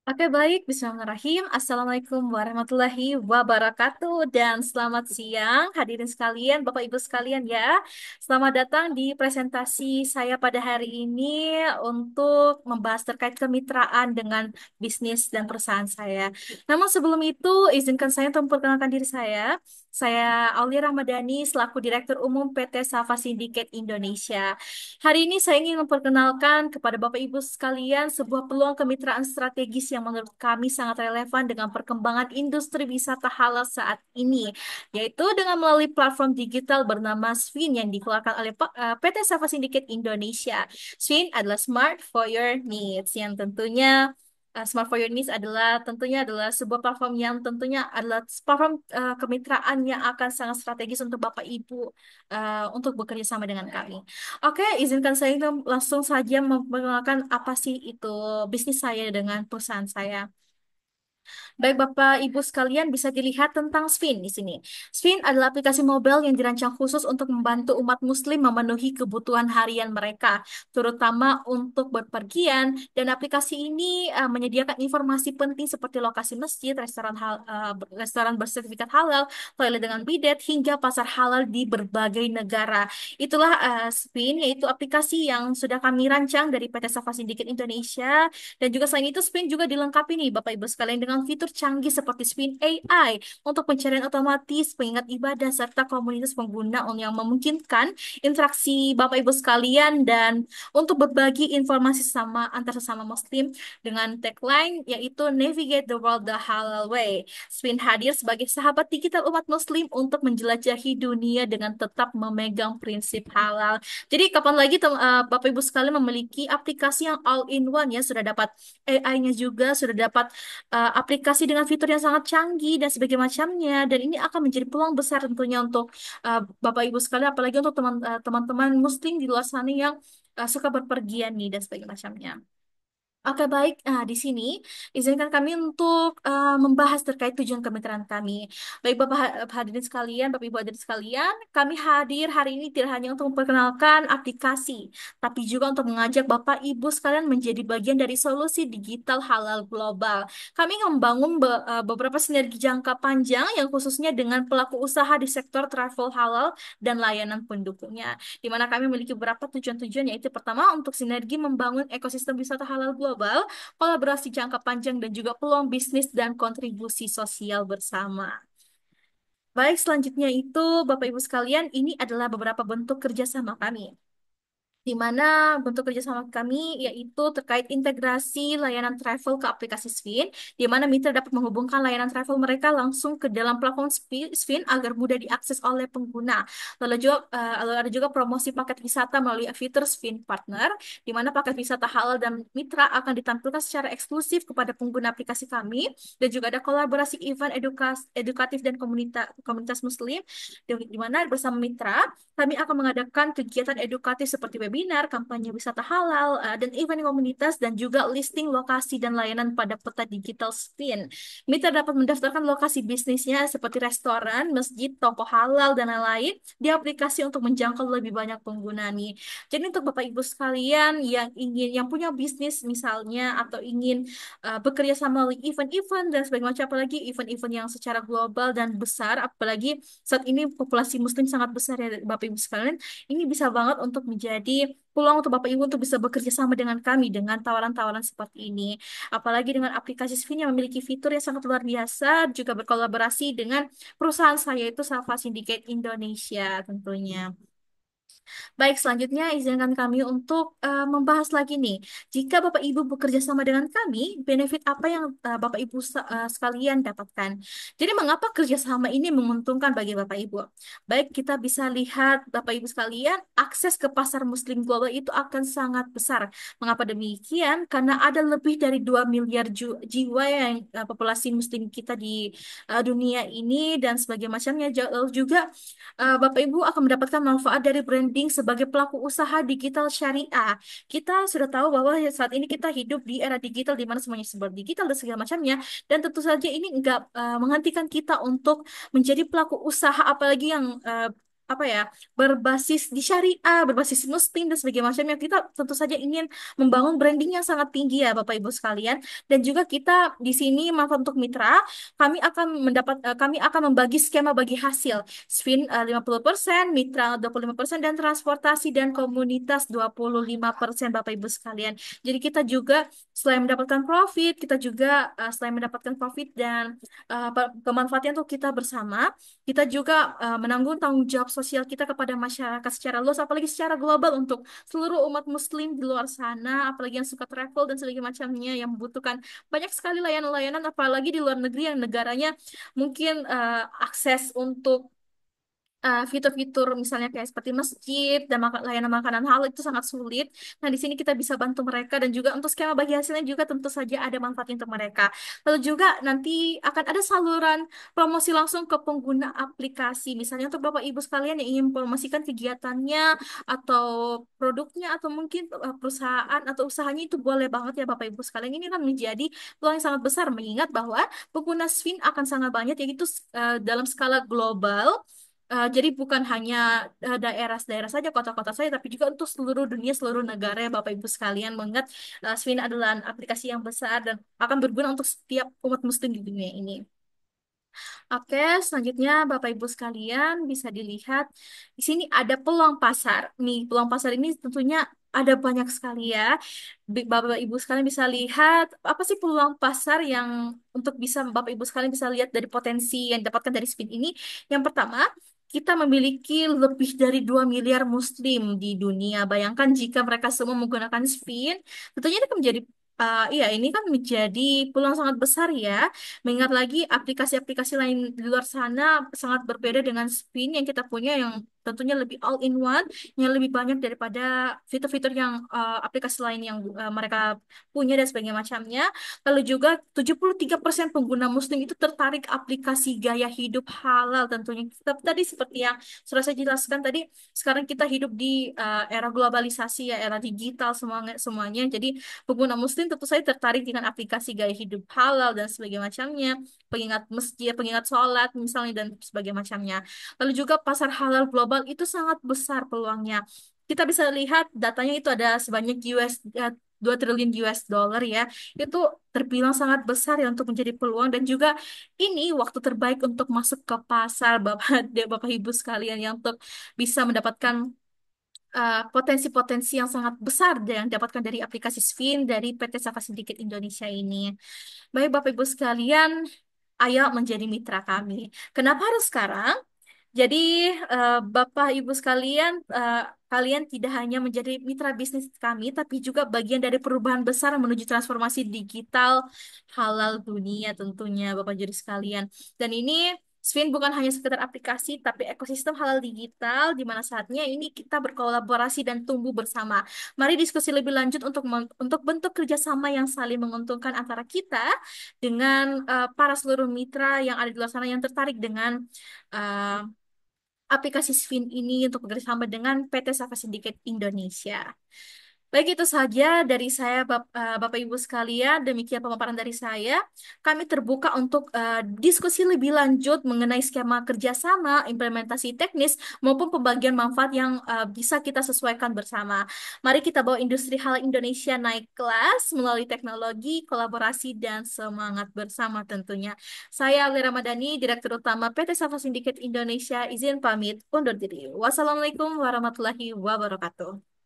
Oke, baik. Bismillahirrahmanirrahim. Assalamualaikum warahmatullahi wabarakatuh. Dan selamat siang, hadirin sekalian, Bapak Ibu sekalian ya. Selamat datang di presentasi saya pada hari ini untuk membahas terkait kemitraan dengan bisnis dan perusahaan saya. Namun sebelum itu, izinkan saya untuk memperkenalkan diri saya. Saya Aulia Ramadhani, selaku Direktur Umum PT Safa Syndicate Indonesia. Hari ini saya ingin memperkenalkan kepada Bapak Ibu sekalian sebuah peluang kemitraan strategis yang menurut kami sangat relevan dengan perkembangan industri wisata halal saat ini, yaitu dengan melalui platform digital bernama Swin yang dikeluarkan oleh PT Safa Syndicate Indonesia. Swin adalah Smart for Your Needs yang tentunya Smart for Your Needs adalah sebuah platform yang tentunya adalah platform kemitraan yang akan sangat strategis untuk Bapak Ibu untuk bekerja sama dengan kami. Oke, izinkan saya langsung saja memperkenalkan apa sih itu bisnis saya dengan perusahaan saya. Baik Bapak Ibu sekalian bisa dilihat tentang Spin di sini. Spin adalah aplikasi mobile yang dirancang khusus untuk membantu umat muslim memenuhi kebutuhan harian mereka, terutama untuk berpergian, dan aplikasi ini menyediakan informasi penting seperti lokasi masjid, restoran bersertifikat halal, toilet dengan bidet, hingga pasar halal di berbagai negara. Itulah Spin, yaitu aplikasi yang sudah kami rancang dari PT Safa Syndicate Indonesia, dan juga selain itu, Spin juga dilengkapi nih, Bapak Ibu sekalian, dengan fitur canggih seperti Spin AI untuk pencarian otomatis, pengingat ibadah, serta komunitas pengguna yang memungkinkan interaksi Bapak Ibu sekalian dan untuk berbagi informasi antar sesama Muslim dengan tagline yaitu Navigate the World the Halal Way. Spin hadir sebagai sahabat digital umat Muslim untuk menjelajahi dunia dengan tetap memegang prinsip halal. Jadi kapan lagi Bapak Ibu sekalian memiliki aplikasi yang all in one ya, sudah dapat AI-nya juga, sudah dapat aplikasi dengan fitur yang sangat canggih dan sebagainya macamnya, dan ini akan menjadi peluang besar tentunya untuk Bapak Ibu sekalian, apalagi untuk teman-teman Muslim di luar sana yang suka berpergian nih dan sebagainya macamnya. Oke, baik. Di sini izinkan kami untuk membahas terkait tujuan kemitraan kami. Baik, hadirin sekalian, Bapak Ibu hadirin sekalian, kami hadir hari ini tidak hanya untuk memperkenalkan aplikasi, tapi juga untuk mengajak Bapak Ibu sekalian menjadi bagian dari solusi digital halal global. Kami ingin membangun beberapa sinergi jangka panjang yang khususnya dengan pelaku usaha di sektor travel halal dan layanan pendukungnya, di mana kami memiliki beberapa tujuan-tujuan, yaitu pertama untuk sinergi membangun ekosistem wisata halal global, kolaborasi jangka panjang, dan juga peluang bisnis dan kontribusi sosial bersama. Baik, selanjutnya itu Bapak Ibu sekalian, ini adalah beberapa bentuk kerjasama kami, di mana bentuk kerjasama kami yaitu terkait integrasi layanan travel ke aplikasi Spin, di mana mitra dapat menghubungkan layanan travel mereka langsung ke dalam platform Spin agar mudah diakses oleh pengguna. Lalu ada juga promosi paket wisata melalui fitur Spin Partner, di mana paket wisata halal dan mitra akan ditampilkan secara eksklusif kepada pengguna aplikasi kami, dan juga ada kolaborasi event edukatif dan komunitas Muslim, di mana bersama mitra kami akan mengadakan kegiatan edukatif seperti webinar, kampanye wisata halal, dan event komunitas, dan juga listing lokasi dan layanan pada peta digital Spin. Mitra dapat mendaftarkan lokasi bisnisnya seperti restoran, masjid, toko halal, dan lain-lain di aplikasi untuk menjangkau lebih banyak pengguna nih. Jadi untuk Bapak Ibu sekalian yang punya bisnis misalnya, atau ingin bekerja sama dengan event-event dan sebagainya macam, apalagi event-event yang secara global dan besar, apalagi saat ini populasi Muslim sangat besar ya Bapak Ibu sekalian, ini bisa banget untuk menjadi peluang untuk Bapak Ibu untuk bisa bekerja sama dengan kami dengan tawaran-tawaran seperti ini. Apalagi dengan aplikasi Spin yang memiliki fitur yang sangat luar biasa, juga berkolaborasi dengan perusahaan saya itu Safa Syndicate Indonesia tentunya. Baik, selanjutnya izinkan kami untuk membahas lagi nih. Jika Bapak Ibu bekerja sama dengan kami, benefit apa yang Bapak Ibu sekalian dapatkan? Jadi mengapa kerjasama ini menguntungkan bagi Bapak Ibu? Baik, kita bisa lihat Bapak Ibu sekalian, akses ke pasar Muslim global itu akan sangat besar. Mengapa demikian? Karena ada lebih dari 2 miliar jiwa yang populasi Muslim kita di dunia ini dan sebagainya macamnya. Lalu juga Bapak Ibu akan mendapatkan manfaat dari branding sebagai pelaku usaha digital syariah. Kita sudah tahu bahwa saat ini kita hidup di era digital di mana semuanya serba digital dan segala macamnya. Dan tentu saja ini enggak menghentikan kita untuk menjadi pelaku usaha, apalagi yang apa ya, berbasis di syariah, berbasis muslim dan sebagainya macamnya. Kita tentu saja ingin membangun branding yang sangat tinggi ya Bapak Ibu sekalian. Dan juga kita di sini manfaat untuk mitra, kami akan membagi skema bagi hasil. Spin 50%, mitra 25%, dan transportasi dan komunitas 25% Bapak Ibu sekalian. Jadi kita juga selain mendapatkan profit, kita juga selain mendapatkan profit dan kemanfaatan untuk kita bersama, kita juga menanggung tanggung jawab sosial kita kepada masyarakat secara luas, apalagi secara global untuk seluruh umat muslim di luar sana, apalagi yang suka travel dan sebagainya macamnya yang membutuhkan banyak sekali layanan-layanan, apalagi di luar negeri yang negaranya mungkin akses untuk fitur-fitur misalnya kayak seperti masjid dan layanan makanan halal itu sangat sulit. Nah, di sini kita bisa bantu mereka dan juga untuk skema bagi hasilnya juga tentu saja ada manfaatnya untuk mereka. Lalu juga nanti akan ada saluran promosi langsung ke pengguna aplikasi. Misalnya untuk Bapak Ibu sekalian yang ingin promosikan kegiatannya atau produknya atau mungkin perusahaan atau usahanya itu boleh banget ya Bapak Ibu sekalian. Ini kan menjadi peluang yang sangat besar mengingat bahwa pengguna Swin akan sangat banyak yaitu dalam skala global. Jadi bukan hanya daerah-daerah saja, kota-kota saja, tapi juga untuk seluruh dunia, seluruh negara ya Bapak Ibu sekalian. Mengingat Swin adalah aplikasi yang besar dan akan berguna untuk setiap umat muslim di dunia ini. Oke, selanjutnya Bapak Ibu sekalian bisa dilihat di sini ada peluang pasar. Nih, peluang pasar ini tentunya ada banyak sekali ya. Bapak Ibu sekalian bisa lihat apa sih peluang pasar yang untuk bisa Bapak Ibu sekalian bisa lihat dari potensi yang didapatkan dari spin ini. Yang pertama, kita memiliki lebih dari 2 miliar muslim di dunia. Bayangkan jika mereka semua menggunakan spin, tentunya ini akan menjadi iya, ini kan menjadi peluang sangat besar ya. Mengingat lagi aplikasi-aplikasi lain di luar sana sangat berbeda dengan Spin yang kita punya yang tentunya lebih all in one, yang lebih banyak daripada fitur-fitur yang aplikasi lain yang mereka punya dan sebagainya macamnya. Lalu juga 73% pengguna Muslim itu tertarik aplikasi gaya hidup halal tentunya. Tadi seperti yang sudah saya jelaskan tadi, sekarang kita hidup di era globalisasi ya, era digital semuanya. Jadi pengguna Muslim tentu saja tertarik dengan aplikasi gaya hidup halal dan sebagainya macamnya, pengingat masjid, pengingat sholat misalnya dan sebagainya macamnya. Lalu juga pasar halal global itu sangat besar peluangnya. Kita bisa lihat datanya itu ada sebanyak 2 triliun US dollar ya. Itu terbilang sangat besar ya untuk menjadi peluang dan juga ini waktu terbaik untuk masuk ke pasar Bapak Ibu sekalian yang untuk bisa mendapatkan potensi-potensi yang sangat besar yang didapatkan dari aplikasi Spin dari PT Safa Syndicate Indonesia ini. Baik Bapak Ibu sekalian, ayo menjadi mitra kami. Kenapa harus sekarang? Jadi, Bapak Ibu sekalian, kalian tidak hanya menjadi mitra bisnis kami, tapi juga bagian dari perubahan besar menuju transformasi digital halal dunia tentunya, Bapak Juri sekalian. Dan ini Spin bukan hanya sekedar aplikasi, tapi ekosistem halal digital, di mana saatnya ini kita berkolaborasi dan tumbuh bersama. Mari diskusi lebih lanjut untuk bentuk kerjasama yang saling menguntungkan antara kita dengan para seluruh mitra yang ada di luar sana yang tertarik dengan eh, aplikasi Spin ini untuk bekerjasama dengan PT Safa Syndicate Indonesia. Baik itu saja dari saya Bapak Ibu sekalian, demikian pemaparan dari saya. Kami terbuka untuk diskusi lebih lanjut mengenai skema kerjasama, implementasi teknis, maupun pembagian manfaat yang bisa kita sesuaikan bersama. Mari kita bawa industri halal Indonesia naik kelas melalui teknologi, kolaborasi, dan semangat bersama tentunya. Saya Ali Ramadhani, Direktur Utama PT Safa Syndicate Indonesia, izin pamit undur diri. Wassalamualaikum warahmatullahi wabarakatuh.